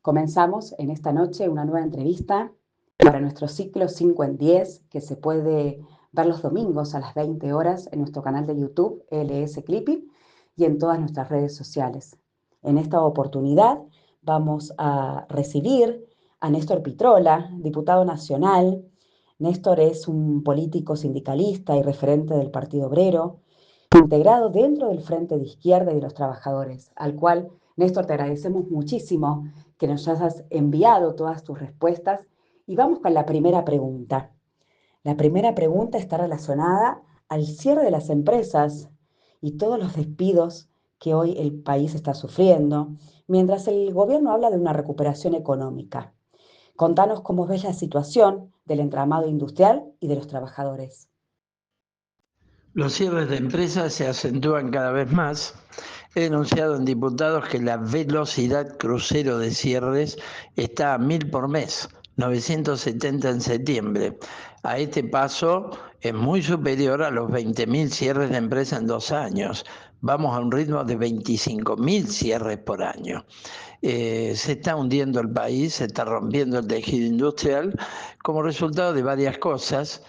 Comenzamos en esta noche una nueva entrevista para nuestro ciclo 5 en 10, que se puede ver los domingos a las 20 horas en nuestro canal de YouTube LS Clipping y en todas nuestras redes sociales. En esta oportunidad vamos a recibir a Néstor Pitrola, diputado nacional. Néstor es un político sindicalista y referente del Partido Obrero, integrado dentro del Frente de Izquierda y de los Trabajadores, al cual, Néstor, te agradecemos muchísimo que nos hayas enviado todas tus respuestas. Y vamos con la primera pregunta. La primera pregunta está relacionada al cierre de las empresas y todos los despidos que hoy el país está sufriendo, mientras el gobierno habla de una recuperación económica. Contanos cómo ves la situación del entramado industrial y de los trabajadores. Los cierres de empresas se acentúan cada vez más. He denunciado en diputados que la velocidad crucero de cierres está a 1000 por mes, 970 en septiembre. A este paso es muy superior a los 20.000 cierres de empresas en 2 años. Vamos a un ritmo de 25.000 cierres por año. Se está hundiendo el país, se está rompiendo el tejido industrial como resultado de varias cosas.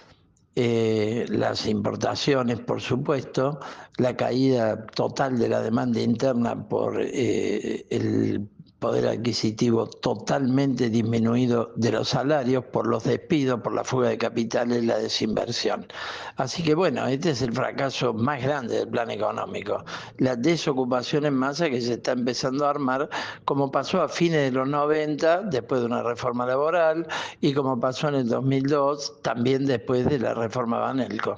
Las importaciones, por supuesto, la caída total de la demanda interna por el poder adquisitivo totalmente disminuido de los salarios, por los despidos, por la fuga de capitales, la desinversión. Así que bueno, este es el fracaso más grande del plan económico. La desocupación en masa que se está empezando a armar, como pasó a fines de los 90, después de una reforma laboral, y como pasó en el 2002, también después de la reforma Banelco.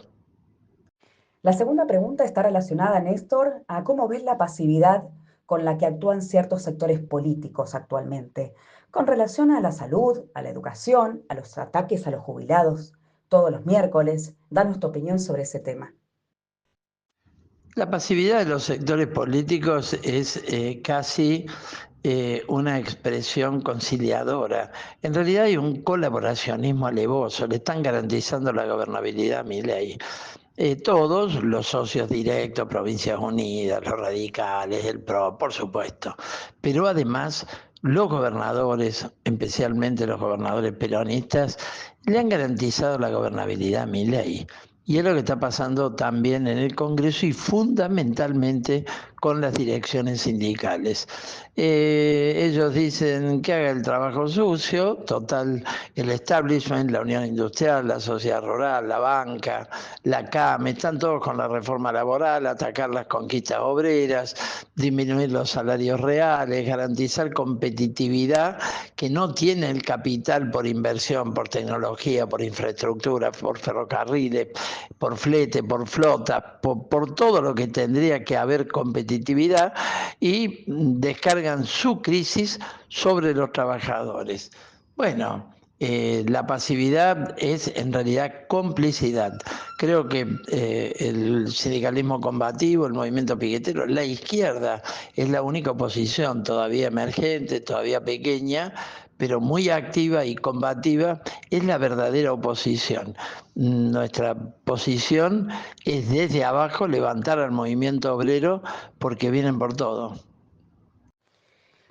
La segunda pregunta está relacionada, Néstor, a cómo ves la pasividad con la que actúan ciertos sectores políticos actualmente, con relación a la salud, a la educación, a los ataques a los jubilados, todos los miércoles. Danos tu opinión sobre ese tema. La pasividad de los sectores políticos es casi una expresión conciliadora. En realidad hay un colaboracionismo alevoso, le están garantizando la gobernabilidad a Milei. Todos los socios directos, Provincias Unidas, los radicales, el PRO, por supuesto. Pero además los gobernadores, especialmente los gobernadores peronistas, le han garantizado la gobernabilidad a Milei. Y es lo que está pasando también en el Congreso y fundamentalmente con las direcciones sindicales. Ellos dicen que haga el trabajo sucio, total, el establishment, la Unión Industrial, la Sociedad Rural, la banca, la CAME, están todos con la reforma laboral, atacar las conquistas obreras, disminuir los salarios reales, garantizar competitividad que no tiene el capital por inversión, por tecnología, por infraestructura, por ferrocarriles, por flete, por flota, por todo lo que tendría que haber competitividad, y descargan su crisis sobre los trabajadores. Bueno, la pasividad es en realidad complicidad. Creo que el sindicalismo combativo, el movimiento piquetero, la izquierda es la única oposición todavía emergente, todavía pequeña, pero muy activa y combativa, es la verdadera oposición. Nuestra posición es desde abajo levantar al movimiento obrero porque vienen por todo.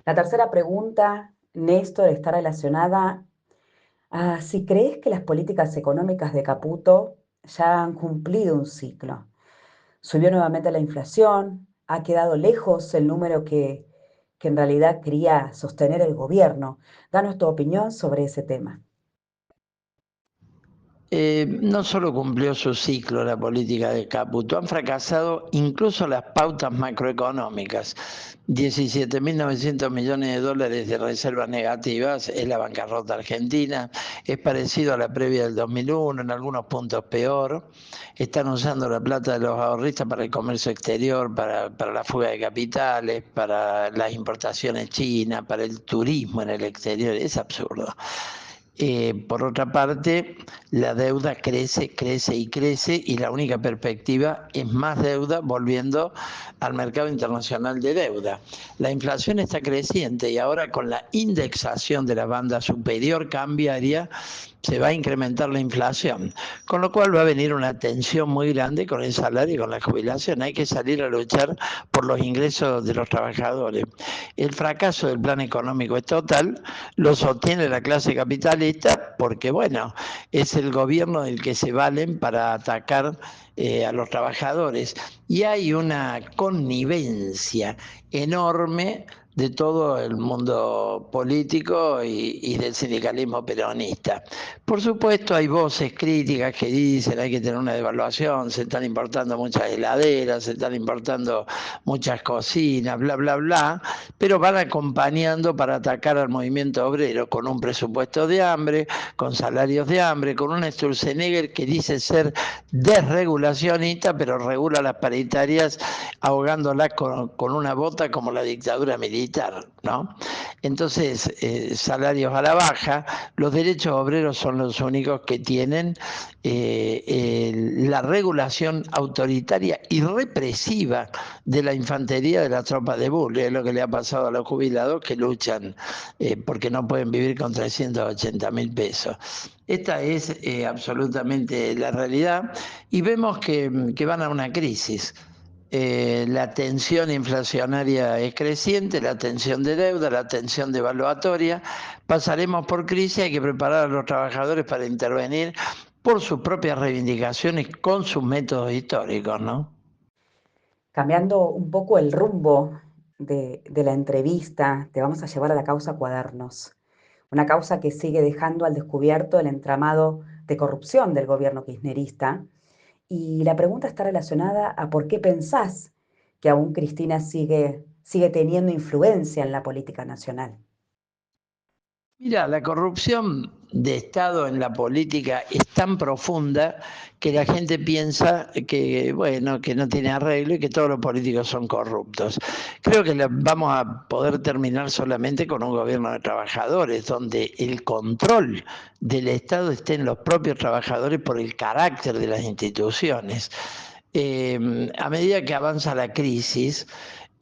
La tercera pregunta, Néstor, está relacionada a si crees que las políticas económicas de Caputo ya han cumplido un ciclo. Subió nuevamente la inflación, ha quedado lejos el número que en realidad quería sostener el gobierno. Danos tu opinión sobre ese tema. No solo cumplió su ciclo la política de Caputo, han fracasado incluso las pautas macroeconómicas. 17.900 millones de dólares de reservas negativas es la bancarrota argentina, es parecido a la previa del 2001, en algunos puntos peor. Están usando la plata de los ahorristas para el comercio exterior, para la fuga de capitales, para las importaciones chinas, para el turismo en el exterior. Es absurdo. por otra parte, la deuda crece, crece y crece, y la única perspectiva es más deuda volviendo al mercado internacional de deuda. La inflación está creciente y ahora con la indexación de la banda superior cambiaria se va a incrementar la inflación, con lo cual va a venir una tensión muy grande con el salario y con la jubilación. Hay que salir a luchar por los ingresos de los trabajadores. El fracaso del plan económico es total, lo sostiene la clase capitalista porque, bueno, es el gobierno del que se valen para atacar a los trabajadores. Y hay una connivencia enorme de todo el mundo político y del sindicalismo peronista. Por supuesto, hay voces críticas que dicen hay que tener una devaluación, se están importando muchas heladeras, se están importando muchas cocinas, bla, bla, bla, pero van acompañando para atacar al movimiento obrero con un presupuesto de hambre, con salarios de hambre, con una Sturzenegger que dice ser desregulacionista, pero regula las paritarias ahogándolas con una bota como la dictadura militar, ¿no? Entonces, salarios a la baja, los derechos obreros son los únicos que tienen la regulación autoritaria y represiva de la infantería de las tropas de Bull. Es lo que le ha pasado a los jubilados que luchan porque no pueden vivir con 380.000 pesos. Esta es absolutamente la realidad y vemos que van a una crisis. La tensión inflacionaria es creciente, la tensión de deuda, la tensión devaluatoria. Pasaremos por crisis, hay que preparar a los trabajadores para intervenir por sus propias reivindicaciones con sus métodos históricos, ¿no? Cambiando un poco el rumbo de la entrevista, te vamos a llevar a la causa Cuadernos, una causa que sigue dejando al descubierto el entramado de corrupción del gobierno kirchnerista. Y la pregunta está relacionada a por qué pensás que aún Cristina sigue teniendo influencia en la política nacional. Mira, la corrupción de Estado en la política es tan profunda que la gente piensa que, bueno, que no tiene arreglo y que todos los políticos son corruptos. Creo que vamos a poder terminar solamente con un gobierno de trabajadores, donde el control del Estado esté en los propios trabajadores por el carácter de las instituciones. A medida que avanza la crisis,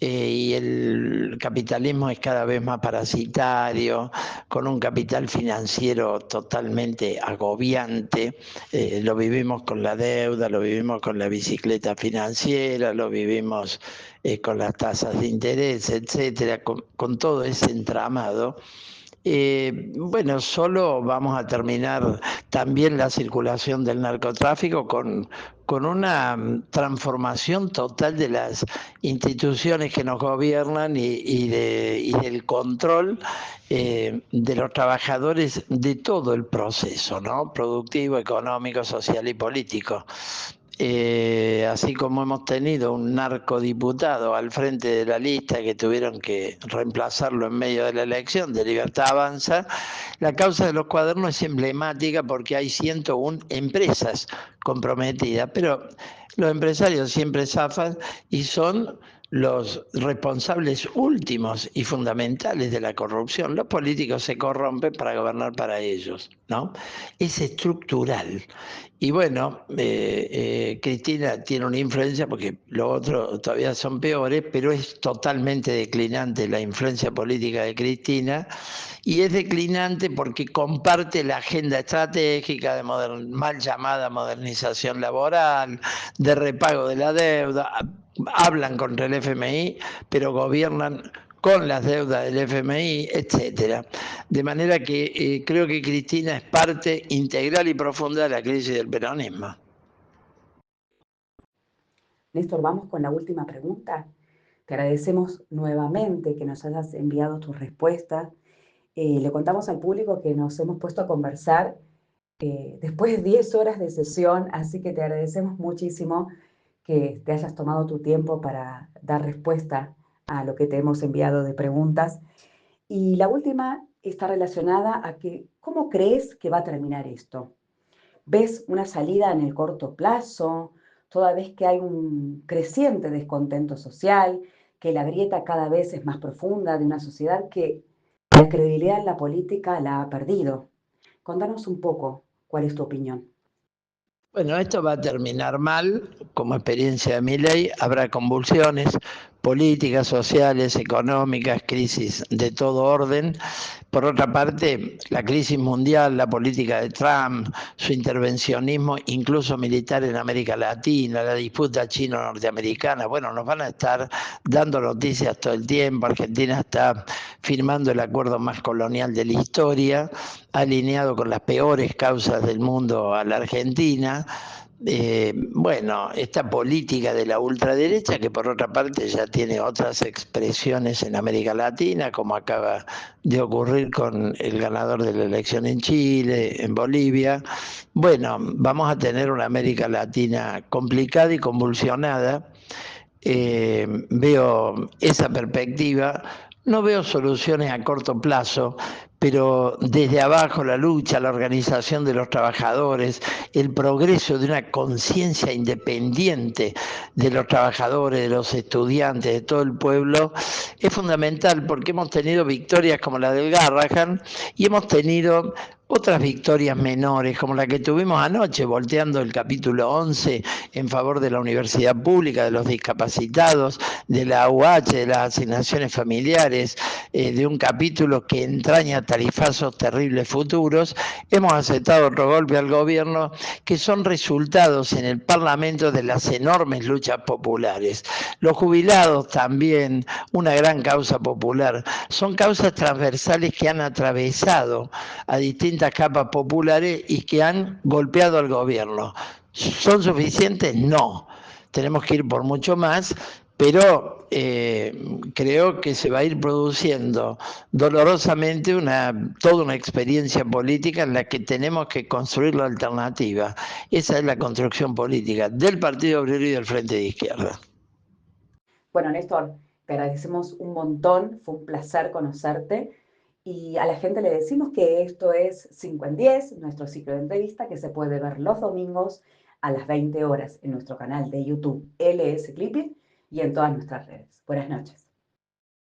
y el capitalismo es cada vez más parasitario, con un capital financiero totalmente agobiante. Lo vivimos con la deuda, lo vivimos con la bicicleta financiera, lo vivimos con las tasas de interés, etcétera, con todo ese entramado. Bueno, solo vamos a terminar también la circulación del narcotráfico con una transformación total de las instituciones que nos gobiernan y del control de los trabajadores de todo el proceso, ¿no? Productivo, económico, social y político. Así como hemos tenido un narcodiputado al frente de la lista que tuvieron que reemplazarlo en medio de la elección de Libertad Avanza, la causa de los cuadernos es emblemática porque hay 101 empresas comprometidas, pero los empresarios siempre zafan y son los responsables últimos y fundamentales de la corrupción. Los políticos se corrompen para gobernar para ellos, ¿no? Es estructural. Y bueno, Cristina tiene una influencia porque los otros todavía son peores, pero es totalmente declinante la influencia política de Cristina y es declinante porque comparte la agenda estratégica de mal llamada modernización laboral, de repago de la deuda, hablan contra el FMI, pero gobiernan con las deudas del FMI, etcétera. De manera que creo que Cristina es parte integral y profunda de la crisis del peronismo. Néstor, vamos con la última pregunta. Te agradecemos nuevamente que nos hayas enviado tus respuestas. Le contamos al público que nos hemos puesto a conversar después de 10 horas de sesión, así que te agradecemos muchísimo que te hayas tomado tu tiempo para dar respuesta a lo que te hemos enviado de preguntas. Y la última está relacionada a que, ¿cómo crees que va a terminar esto? ¿Ves una salida en el corto plazo, toda vez que hay un creciente descontento social, que la grieta cada vez es más profunda de una sociedad que la credibilidad en la política la ha perdido? Contanos un poco cuál es tu opinión. Bueno, esto va a terminar mal, como experiencia de Milei, habrá convulsiones políticas, sociales, económicas, crisis de todo orden. Por otra parte, la crisis mundial, la política de Trump, su intervencionismo, incluso militar en América Latina, la disputa chino-norteamericana, bueno, nos van a estar dando noticias todo el tiempo. Argentina está firmando el acuerdo más colonial de la historia, alineado con las peores causas del mundo a la Argentina. Bueno, esta política de la ultraderecha, que por otra parte ya tiene otras expresiones en América Latina, como acaba de ocurrir con el ganador de la elección en Chile, en Bolivia. Bueno, vamos a tener una América Latina complicada y convulsionada. Veo esa perspectiva. No veo soluciones a corto plazo, pero desde abajo la lucha, la organización de los trabajadores, el progreso de una conciencia independiente de los trabajadores, de los estudiantes, de todo el pueblo, es fundamental, porque hemos tenido victorias como la del Garrahan y hemos tenido otras victorias menores, como la que tuvimos anoche, volteando el capítulo 11 en favor de la universidad pública, de los discapacitados, de la AUH, de las asignaciones familiares, de un capítulo que entraña tarifazos terribles futuros. Hemos aceptado otro golpe al gobierno, que son resultados en el Parlamento de las enormes luchas populares. Los jubilados también, una gran causa popular. Son causas transversales que han atravesado a distintas capas populares y que han golpeado al gobierno. ¿Son suficientes? No. Tenemos que ir por mucho más, pero creo que se va a ir produciendo dolorosamente toda una experiencia política en la que tenemos que construir la alternativa. Esa es la construcción política del Partido Obrero y del Frente de Izquierda. Bueno, Néstor, te agradecemos un montón, fue un placer conocerte y a la gente le decimos que esto es 5 en 10, nuestro ciclo de entrevista que se puede ver los domingos a las 20 horas en nuestro canal de YouTube LS Clipping y en todas nuestras redes. Buenas noches.